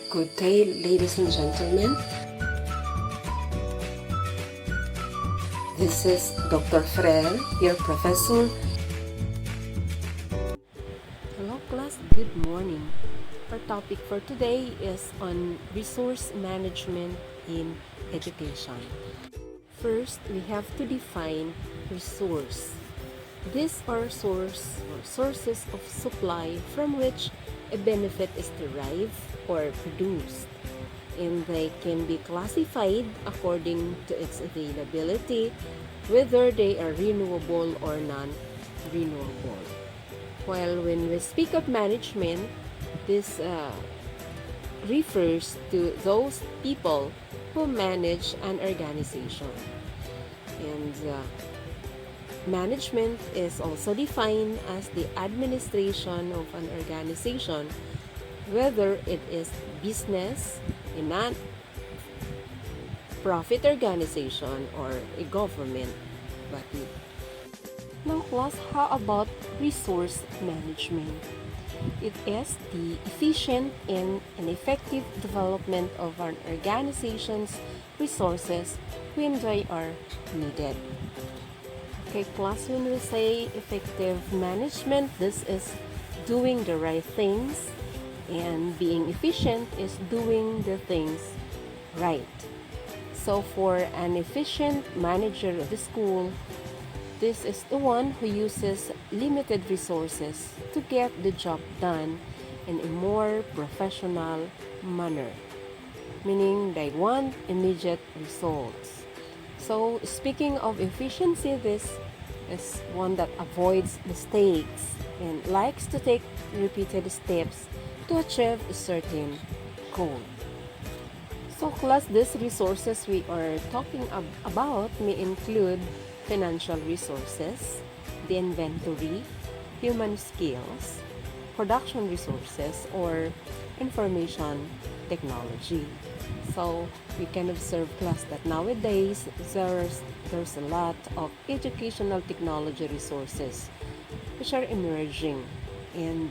Good day, ladies and gentlemen. This is Dr. Frel, your professor. Hello class, good morning. Our topic for today is on resource management in education. First, we have to define resource. These are sources of supply from which a benefit is derived or produced, and they can be classified according to its availability, whether they are renewable or non-renewable. While when we speak of management, this refers to those people who manage an organization. And management is also defined as the administration of an organization, whether it is business, a non-profit organization, or a government body. Now class, how about resource management? It is the efficient and effective development of an organization's resources when they are needed. Okay, class, when we say effective management, this is doing the right things, and being efficient is doing the things right. So for an efficient manager of the school, this is the one who uses limited resources to get the job done in a more professional manner, meaning they want immediate results. So speaking of efficiency, this is one that avoids mistakes and likes to take repeated steps to achieve a certain goal. So class, these resources we are talking about may include financial resources, the inventory, human skills, production resources, or information technology. So we can observe class that nowadays there's a lot of educational technology resources which are emerging, and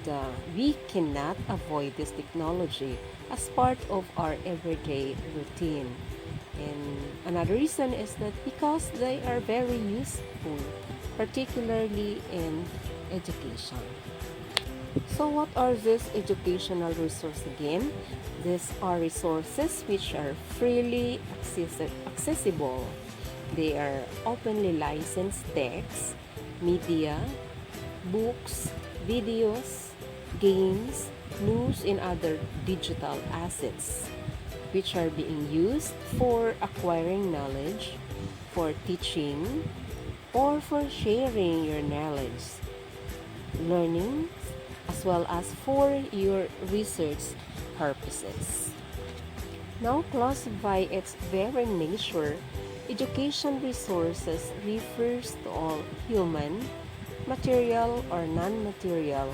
we cannot avoid this technology as part of our everyday routine. And another reason is that because they are very useful, particularly in education. So what are these educational resources again? These are resources which are freely accessible. They are openly licensed texts, media, books, videos, games, news, and other digital assets, which are being used for acquiring knowledge, for teaching, or for sharing your knowledge, learning, as well as for your research purposes. Now, class, by its very nature, education resources refers to all human, material or non-material,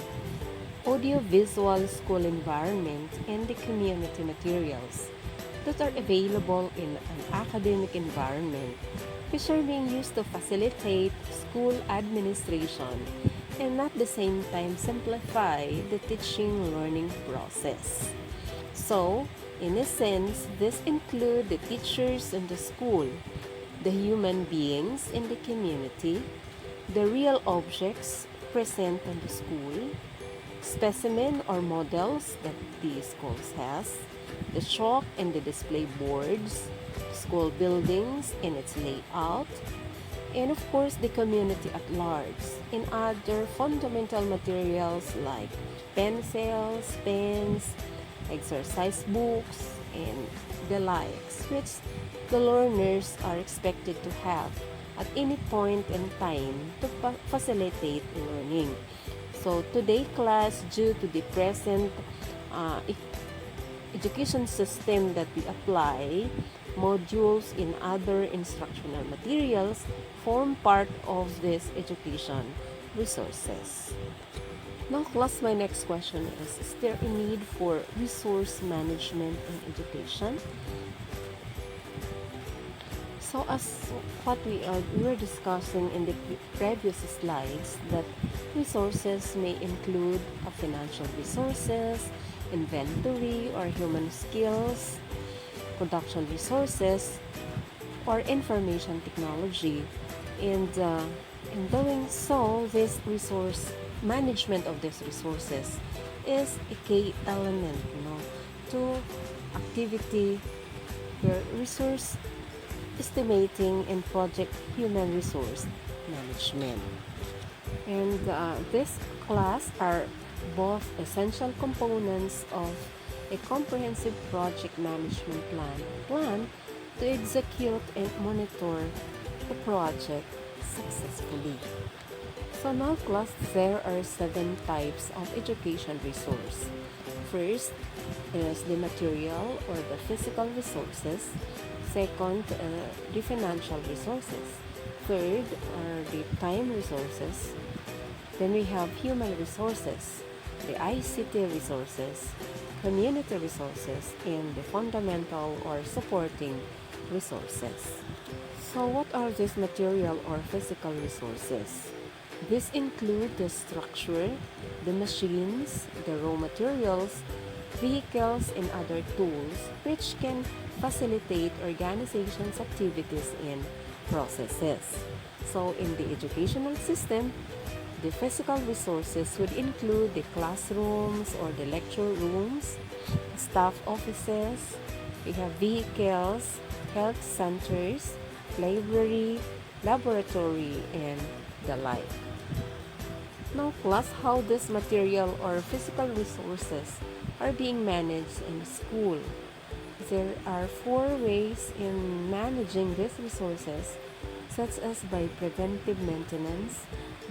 audio-visual school environment, and the community materials that are available in an academic environment, which are being used to facilitate school administration and at the same time simplify the teaching learning process. So, in a sense, this include the teachers in the school, the human beings in the community, the real objects present in the school, specimen or models that the schools has, the chalk and the display boards, school buildings and its layout, and of course the community at large, and other fundamental materials like pencils, pens, exercise books, and the likes, which the learners are expected to have at any point in time to facilitate learning. So today class, due to the present education system that we apply, modules in other instructional materials form part of this education resources. Now class, my next question is there a need for resource management in education? So as what we were discussing in the previous slides, that resources may include financial resources, inventory or human skills, production resources, or information technology. And in doing so, this resource management of these resources is a key element, to activity where resource estimating and project human resource management. And this class are both essential components of a comprehensive project management plan to execute and monitor the project successfully. So now class, there are 7 types of education resource. First is the material or the physical resources. Second, the financial resources. Third are the time resources. Then we have human resources, the ICT resources, community resources, and the fundamental or supporting resources. So what are these material or physical resources? These include the structure, the machines, the raw materials, vehicles, and other tools which can facilitate organization's activities and processes. So in the educational system, the physical resources would include the classrooms or the lecture rooms, staff offices, we have vehicles, health centers, library, laboratory, and the like. Now class, how this material or physical resources are being managed in school. There are 4 ways in managing these resources, such as by preventive maintenance,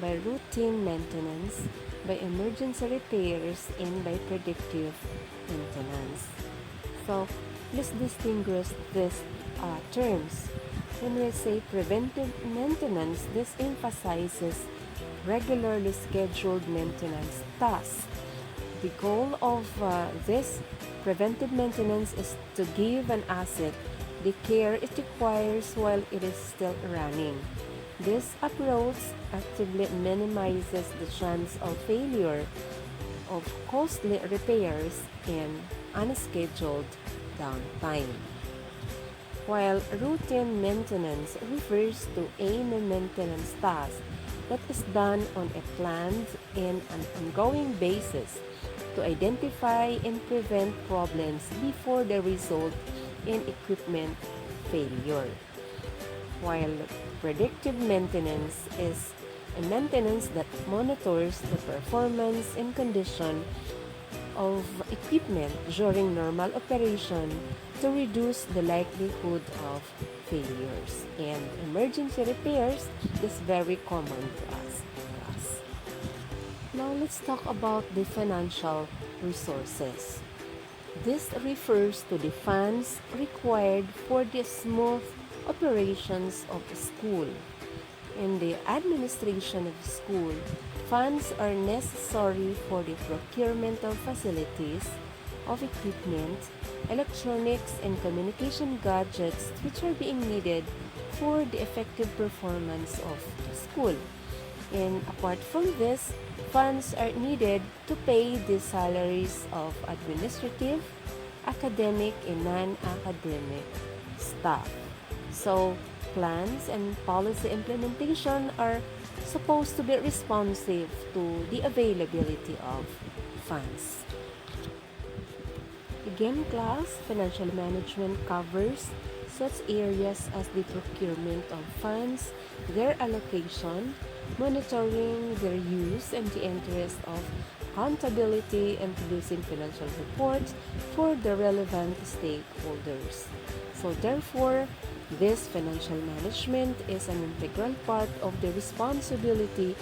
by routine maintenance, by emergency repairs, and by predictive maintenance. So let's distinguish these terms. When we say preventive maintenance, this emphasizes regularly scheduled maintenance tasks. The goal of this preventive maintenance is to give an asset the care it requires while it is still running. This approach actively minimizes the chance of failure, of costly repairs, and unscheduled downtime. While routine maintenance refers to any maintenance task that is done on a planned and an ongoing basis to identify and prevent problems before they result in equipment failure. While predictive maintenance is a maintenance that monitors the performance and condition of equipment during normal operation to reduce the likelihood of failures. And emergency repairs is very common to us. Now let's talk about the financial resources. This refers to the funds required for the smooth operations of a school. In the administration of school, funds are necessary for the procurement of facilities, of equipment, electronics, and communication gadgets which are being needed for the effective performance of the school. And apart from this, funds are needed to pay the salaries of administrative, academic, and non-academic staff. So, plans and policy implementation are supposed to be responsive to the availability of funds. Again, class, financial management covers such areas as the procurement of funds, their allocation, monitoring their use, and the interest of accountability and producing financial reports for the relevant stakeholders. So therefore, this financial management is an integral part of the responsibility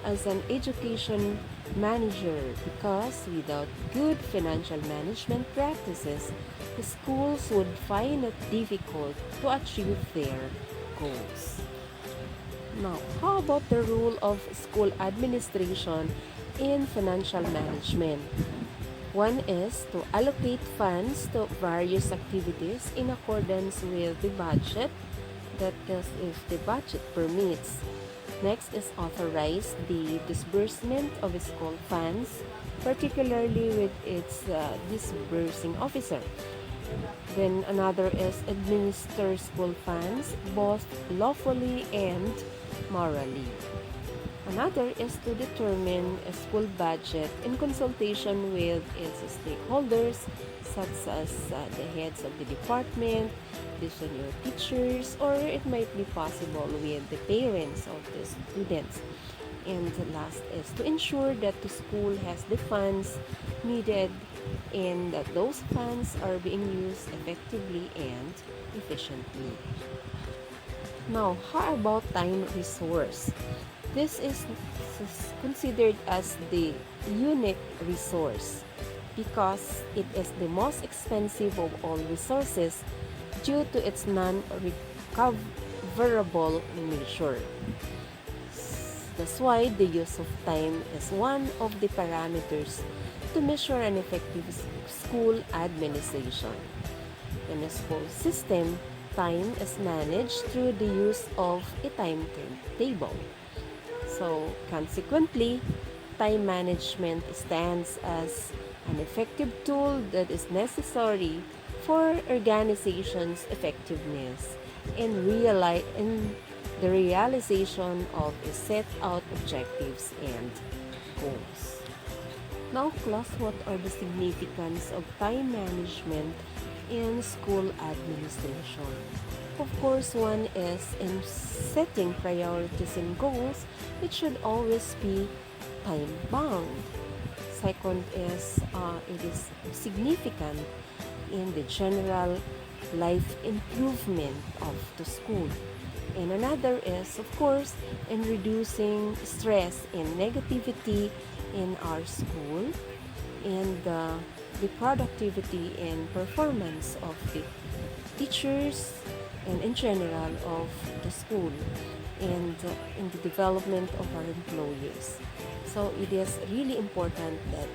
as an education manager, because without good financial management practices, the schools would find it difficult to achieve their goals. Now, how about the role of school administration in financial management? One is to allocate funds to various activities in accordance with the budget, that is, if the budget permits. Next is authorize the disbursement of school funds, particularly with its disbursing officer. Then another is administer school funds both lawfully and morally. Another is to determine a school budget in consultation with its stakeholders, such as the heads of the department, the senior teachers, or it might be possible with the parents of the students. And the last is to ensure that the school has the funds needed and that those funds are being used effectively and efficiently. Now, how about time resource? This is considered as the unique resource because it is the most expensive of all resources due to its non-recoverable nature. That's why the use of time is one of the parameters to measure an effective school administration. In a school system, time is managed through the use of a timetable. So, consequently, time management stands as an effective tool that is necessary for organization's effectiveness in the realization of a set out objectives and goals. Now, class, what are the significance of time management in school administration? Of course, one is in setting priorities and goals, it should always be time bound. Second is it is significant in the general life improvement of the school. And another is, of course, in reducing stress and negativity in our school and the productivity and performance of the teachers and in general of the school and in the development of our employees. So it is really important that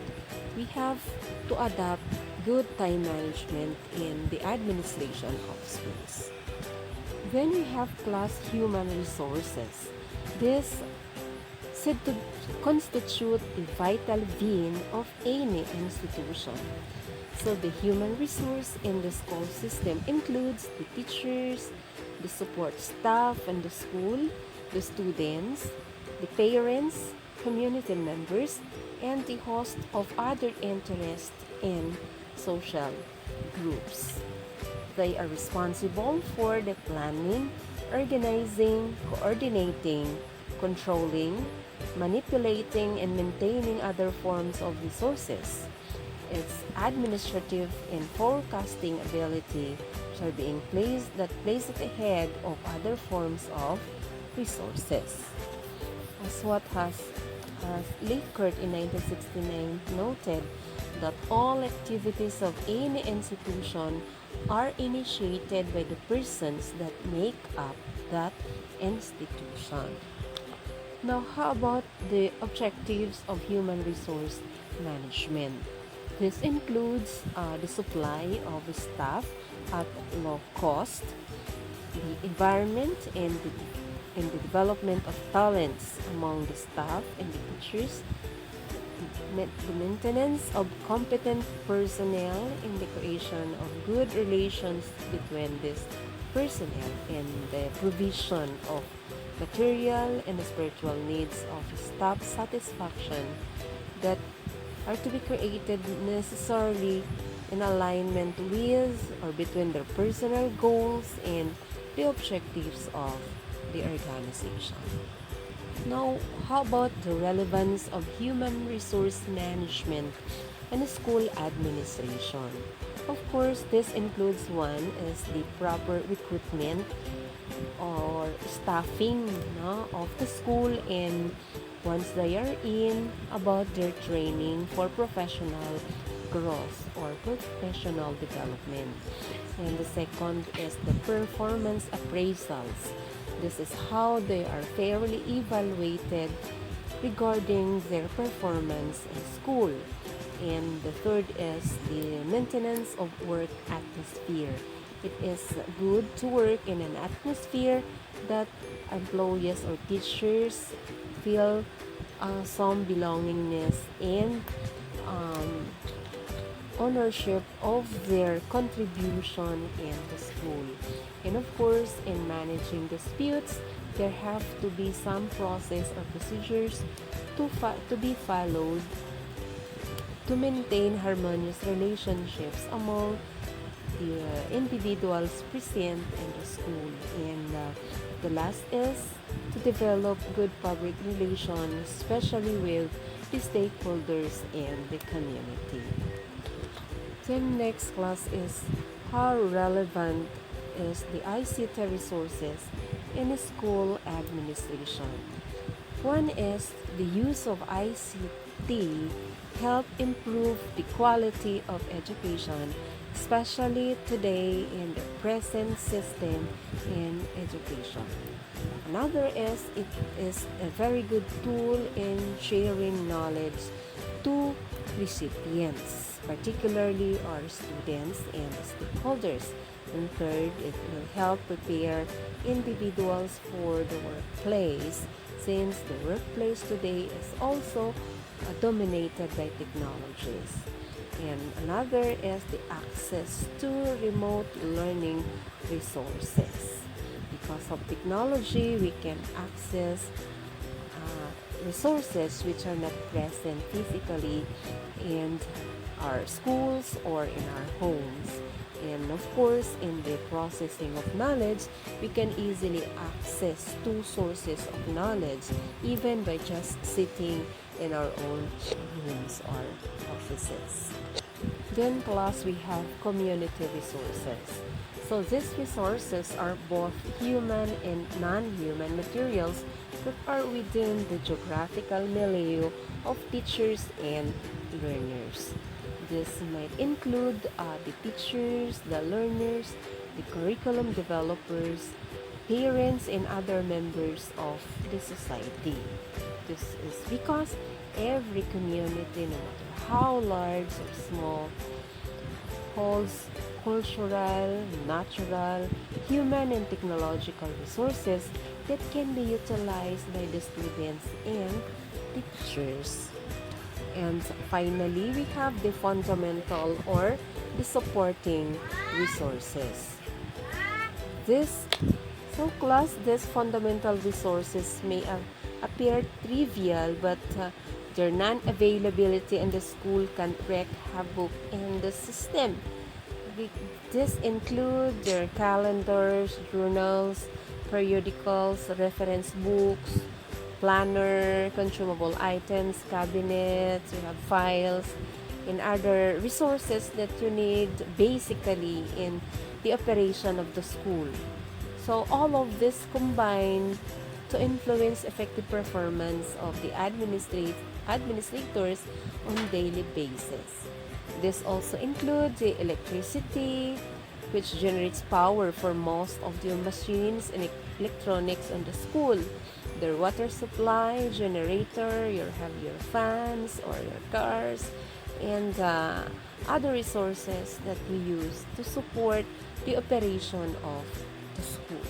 we have to adapt good time management in the administration of schools. When we have class human resources, this said to constitute a vital vein of any institution. So the human resource in the school system includes the teachers, the support staff in the school, the students, the parents, community members, and the host of other interest in social groups. They are responsible for the planning, organizing, coordinating, controlling, manipulating, and maintaining other forms of resources. Its administrative and forecasting ability shall be in place that place it ahead of other forms of resources. As what has Lakert in 1969 noted, that all activities of any institution are initiated by the persons that make up that institution. Now, how about the objectives of human resource management? This includes the supply of staff at low cost, the environment and the development of talents among the staff and the teachers, the maintenance of competent personnel and the creation of good relations between these personnel, and the provision of material and the spiritual needs of staff satisfaction that are to be created necessarily in alignment with or between their personal goals and the objectives of the organization. Now, how about the relevance of human resource management and school administration? Of course, this includes one is the proper recruitment or staffing of the school, and once they are in, about their training for professional growth or professional development. And the second is the performance appraisals. This is how they are fairly evaluated regarding their performance in school. And the third is the maintenance of work atmosphere. It is good to work in an atmosphere that employees or teachers feel some belongingness and um, ownership of their contribution in the school. And of course, in managing disputes, there have to be some process or procedures to be followed to maintain harmonious relationships among the individuals present in the school. And the last is to develop good public relations, especially with the stakeholders and the community. Then next class is how relevant is the ICT resources in school administration. One is the use of ICT help improve the quality of education, especially today in the present system in education. Another is it is a very good tool in sharing knowledge to recipients, particularly our students and stakeholders. And third, it will help prepare individuals for the workplace, since the workplace today is also dominated by technologies. And another is the access to remote learning resources. Because of technology, we can access resources which are not present physically in our schools or in our homes. And of course, in the processing of knowledge, we can easily access two sources of knowledge even by just sitting in our own rooms or offices. Then class, we have community resources. So these resources are both human and non-human materials that are within the geographical milieu of teachers and learners. This might include the teachers, the learners, the curriculum developers, parents, and other members of the society. This is because every community, no matter how large or small, holds cultural, natural, human, and technological resources that can be utilized by the students and teachers. And finally, we have the fundamental or the supporting resources. This class, these fundamental resources may appear trivial, but their non-availability in the school can wreak havoc in the system. This include their calendars, journals, periodicals, reference books, planner, consumable items, cabinets, you have files, and other resources that you need basically in the operation of the school. So all of this combined to influence effective performance of the administrators on daily basis. This also includes the electricity, which generates power for most of the machines and electronics in the school. Their water supply, generator, you have your fans or your cars, and other resources that we use to support the operation of the school.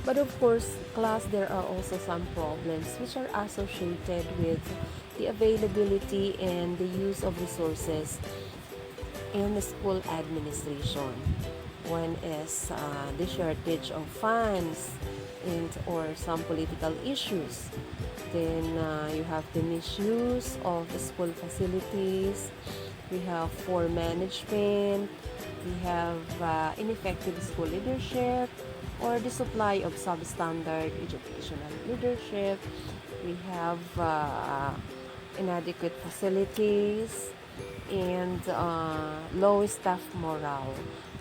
But of course, class, there are also some problems which are associated with the availability and the use of resources in the school administration. One is the shortage of funds and or some political issues. Then you have the misuse of the school facilities. We have poor management. We have ineffective school leadership or the supply of substandard educational leadership. We have inadequate facilities and low staff morale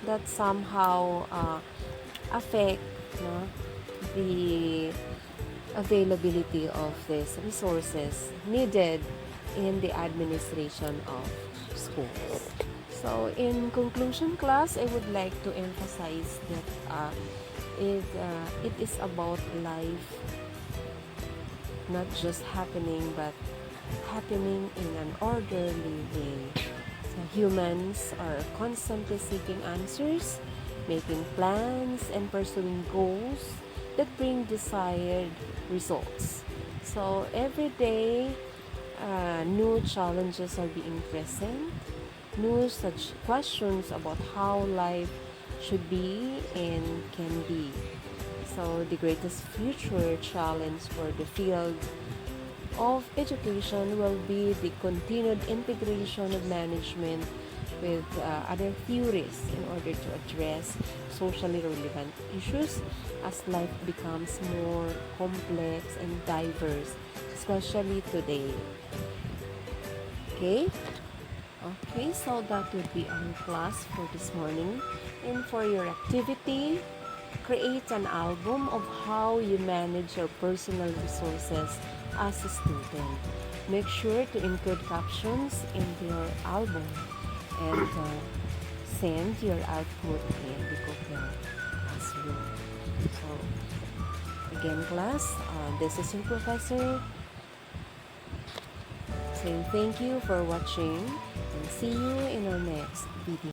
that somehow affect the availability of these resources needed in the administration of schools. So in conclusion, class, I would like to emphasize that it is about life not just happening but happening in an orderly way. So humans are constantly seeking answers, making plans, and pursuing goals that bring desired results. So every day New challenges are being present, new such questions about how life should be and can be. So the greatest future challenge for the field of education will be the continued integration of management with other theories in order to address socially relevant issues as life becomes more complex and diverse, especially today. Okay? Okay, so that would be our class for this morning. And for your activity, create an album of how you manage your personal resources as a student. Make sure to include captions in your album and send your output in the Google Classroom. So, again, class, this is your professor saying thank you for watching and see you in our next video.